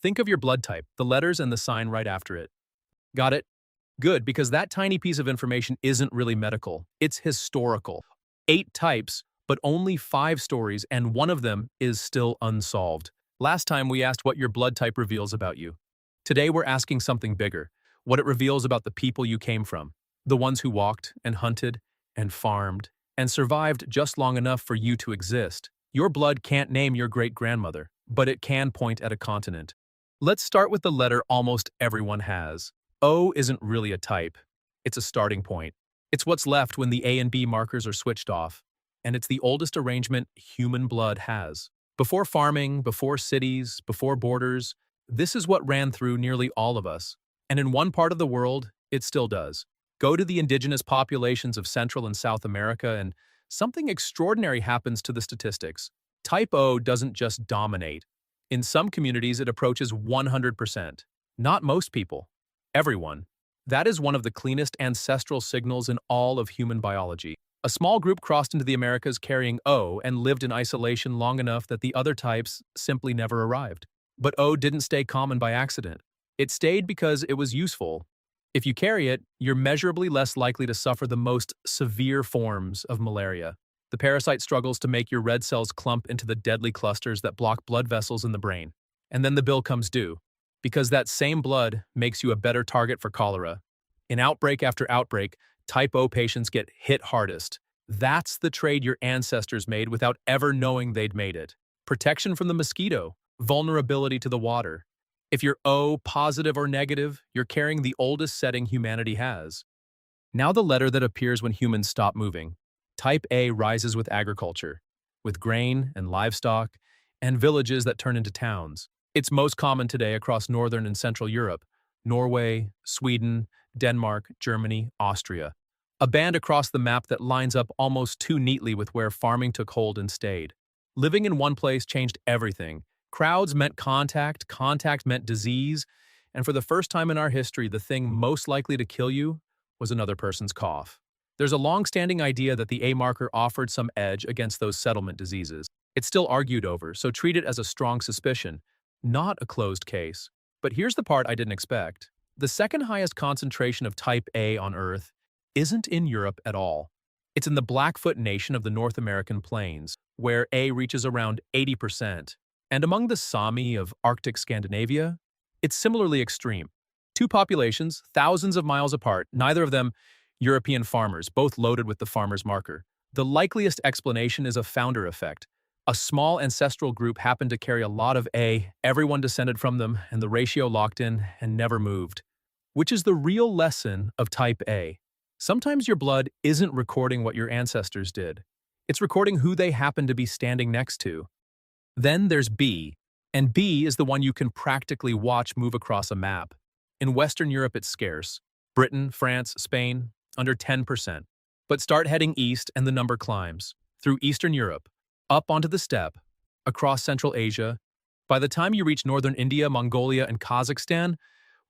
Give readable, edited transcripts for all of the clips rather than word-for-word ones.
Think of your blood type, the letters and the sign right after it. Got it? Good, because that tiny piece of information isn't really medical. It's historical. 8 types, but only 5 stories, and one of them is still unsolved. Last time we asked what your blood type reveals about you. Today we're asking something bigger, what it reveals about the people you came from, the ones who walked and hunted and farmed and survived just long enough for you to exist. Your blood can't name your great-grandmother, but it can point at a continent. Let's start with the letter almost everyone has. O isn't really a type. It's a starting point. It's what's left when the A and B markers are switched off, and it's the oldest arrangement human blood has. Before farming, before cities, before borders, this is what ran through nearly all of us. And in one part of the world, it still does. Go to the indigenous populations of Central and South America, and something extraordinary happens to the statistics. Type O doesn't just dominate. In some communities, it approaches 100%. Not most people. Everyone. That is one of the cleanest ancestral signals in all of human biology. A small group crossed into the Americas carrying O and lived in isolation long enough that the other types simply never arrived. But O didn't stay common by accident. It stayed because it was useful. If you carry it, you're measurably less likely to suffer the most severe forms of malaria. The parasite struggles to make your red cells clump into the deadly clusters that block blood vessels in the brain. And then the bill comes due, because that same blood makes you a better target for cholera. In outbreak after outbreak, type O patients get hit hardest. That's the trade your ancestors made without ever knowing they'd made it. Protection from the mosquito, vulnerability to the water. If you're O positive or negative, you're carrying the oldest setting humanity has. Now the letter that appears when humans stop moving. Type A rises with agriculture, with grain and livestock, and villages that turn into towns. It's most common today across Northern and Central Europe, Norway, Sweden, Denmark, Germany, Austria. A band across the map that lines up almost too neatly with where farming took hold and stayed. Living in one place changed everything. Crowds meant contact, contact meant disease, and for the first time in our history, the thing most likely to kill you was another person's cough. There's a long-standing idea that the A marker offered some edge against those settlement diseases. It's still argued over, so treat it as a strong suspicion, not a closed case. But here's the part I didn't expect. The second highest concentration of type A on Earth isn't in Europe at all. It's in the Blackfoot Nation of the North American plains, where A reaches around 80%. And among the Sámi of Arctic Scandinavia, it's similarly extreme. 2 populations, thousands of miles apart, neither of them European farmers, both loaded with the farmer's marker. The likeliest explanation is a founder effect. A small ancestral group happened to carry a lot of A, everyone descended from them, and the ratio locked in and never moved. Which is the real lesson of type A. Sometimes your blood isn't recording what your ancestors did. It's recording who they happen to be standing next to. Then there's B, and B is the one you can practically watch move across a map. In Western Europe, it's scarce. Britain, France, Spain, under 10%. But start heading east and the number climbs. Through Eastern Europe, up onto the steppe, across Central Asia. By the time you reach northern India, Mongolia, and Kazakhstan,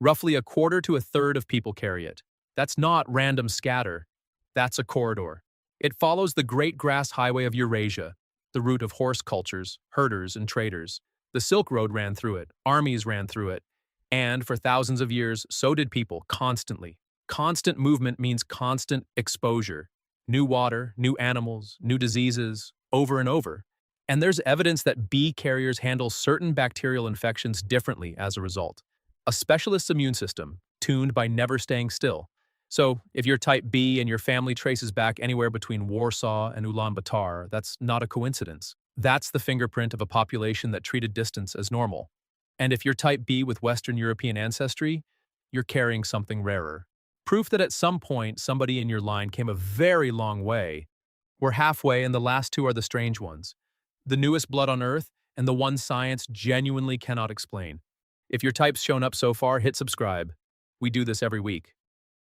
roughly 1/4 to 1/3 of people carry it. That's not random scatter. That's a corridor. It follows the Great Grass Highway of Eurasia, the route of horse cultures, herders, and traders. The Silk Road ran through it, armies ran through it, and for thousands of years, so did people, constantly. Constant movement means constant exposure. New water, new animals, new diseases, over and over. And there's evidence that B carriers handle certain bacterial infections differently as a result. A specialist's immune system, tuned by never staying still. So, if you're type B and your family traces back anywhere between Warsaw and Ulaanbaatar, that's not a coincidence. That's the fingerprint of a population that treated distance as normal. And if you're type B with Western European ancestry, you're carrying something rarer. Proof that at some point somebody in your line came a very long way. We're halfway and the last 2 are the strange ones. The newest blood on Earth and the one science genuinely cannot explain. If your type's shown up so far, hit subscribe. We do this every week.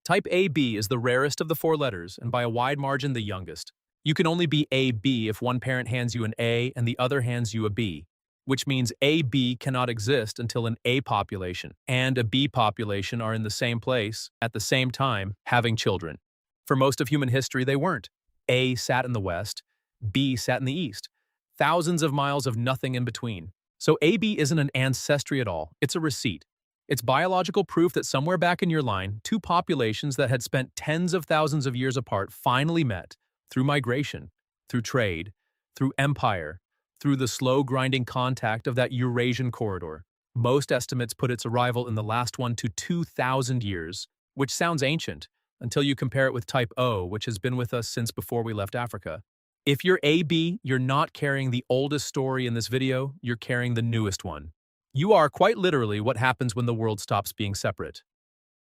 Type AB is the rarest of the 4 letters and by a wide margin the youngest. You can only be AB if one parent hands you an A and the other hands you a B, which means AB cannot exist until an A population and a B population are in the same place, at the same time, having children. For most of human history, they weren't. A sat in the west, B sat in the east. Thousands of miles of nothing in between. So AB isn't an ancestry at all, it's a receipt. It's biological proof that somewhere back in your line, two populations that had spent tens of thousands of years apart finally met through migration, through trade, through empire, through the slow grinding contact of that Eurasian corridor. Most estimates put its arrival in the last one to 2,000 years, which sounds ancient, until you compare it with type O, which has been with us since before we left Africa. If you're AB, you're not carrying the oldest story in this video, you're carrying the newest one. You are quite literally what happens when the world stops being separate.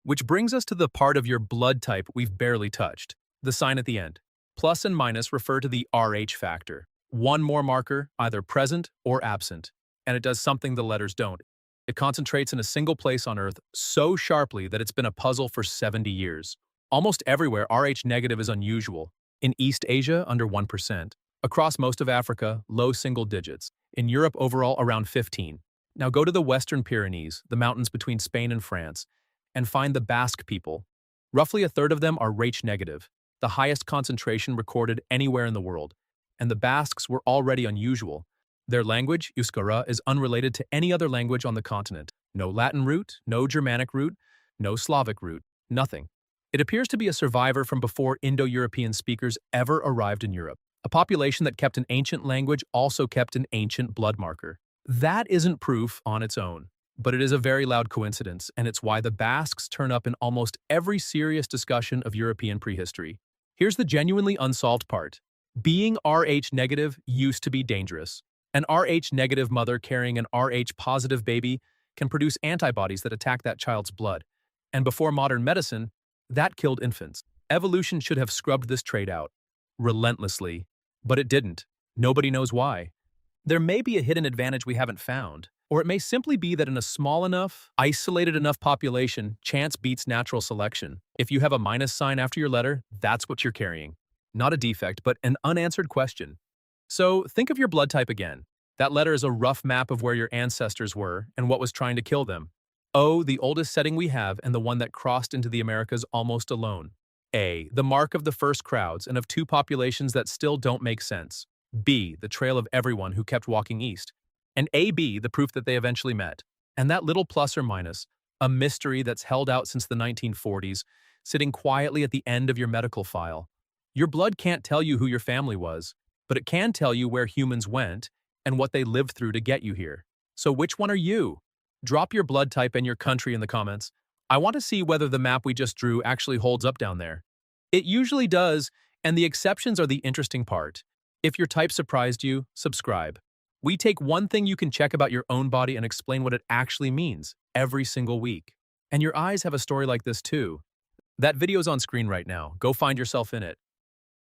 Which brings us to the part of your blood type we've barely touched, the sign at the end. Plus and minus refer to the RH factor. One more marker, either present or absent, and it does something the letters don't. It concentrates in a single place on Earth so sharply that it's been a puzzle for 70 years. Almost everywhere, RH negative is unusual. In East Asia, under 1%. Across most of Africa, low single digits. In Europe, overall, around 15. Now go to the Western Pyrenees, the mountains between Spain and France, and find the Basque people. Roughly a third of them are RH negative, the highest concentration recorded anywhere in the world. And the Basques were already unusual. Their language, Euskara, is unrelated to any other language on the continent. No Latin root, no Germanic root, no Slavic root, nothing. It appears to be a survivor from before Indo-European speakers ever arrived in Europe. A population that kept an ancient language also kept an ancient blood marker. That isn't proof on its own, but it is a very loud coincidence, and it's why the Basques turn up in almost every serious discussion of European prehistory. Here's the genuinely unsolved part. Being RH negative used to be dangerous. An RH negative mother carrying an RH positive baby can produce antibodies that attack that child's blood. And before modern medicine, that killed infants. Evolution should have scrubbed this trait out, relentlessly, but it didn't. Nobody knows why. There may be a hidden advantage we haven't found, or it may simply be that in a small enough, isolated enough population, chance beats natural selection. If you have a minus sign after your letter, that's what you're carrying. Not a defect, but an unanswered question. So think of your blood type again. That letter is a rough map of where your ancestors were and what was trying to kill them. O, the oldest setting we have and the one that crossed into the Americas almost alone. A, the mark of the first crowds and of two populations that still don't make sense. B, the trail of everyone who kept walking east. And AB, the proof that they eventually met. And that little plus or minus, a mystery that's held out since the 1940s, sitting quietly at the end of your medical file. Your blood can't tell you who your family was, but it can tell you where humans went and what they lived through to get you here. So which one are you? Drop your blood type and your country in the comments. I want to see whether the map we just drew actually holds up down there. It usually does, and the exceptions are the interesting part. If your type surprised you, subscribe. We take one thing you can check about your own body and explain what it actually means every single week. And your eyes have a story like this too. That video's on screen right now. Go find yourself in it.